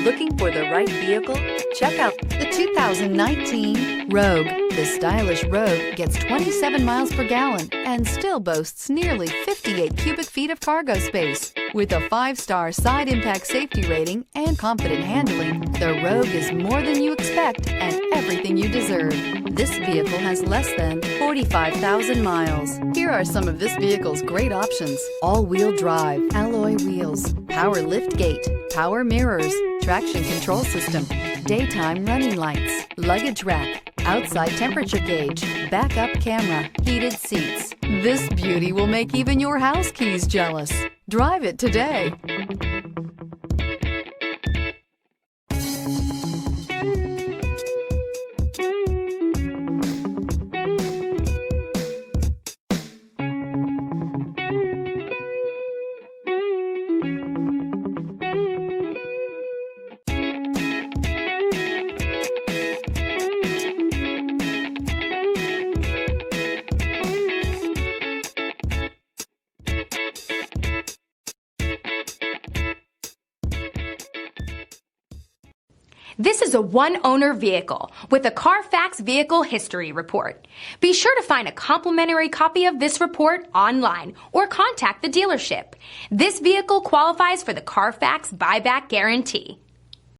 Looking for the right vehicle? Check out the 2019 Rogue. The stylish Rogue gets 27 miles per gallon and still boasts nearly 58 cubic feet of cargo space. With a 5-star side impact safety rating and confident handling, the Rogue is more than you expect and everything you deserve. This vehicle has less than 45,000 miles. Here are some of this vehicle's great options: all-wheel drive, alloy wheels, power lift gate, power mirrors, traction control system, daytime running lights, luggage rack, outside temperature gauge, backup camera, heated seats. This beauty will make even your house keys jealous. Drive it today. This is a one-owner vehicle with a Carfax Vehicle History Report. Be sure to find a complimentary copy of this report online or contact the dealership. This vehicle qualifies for the Carfax Buyback Guarantee.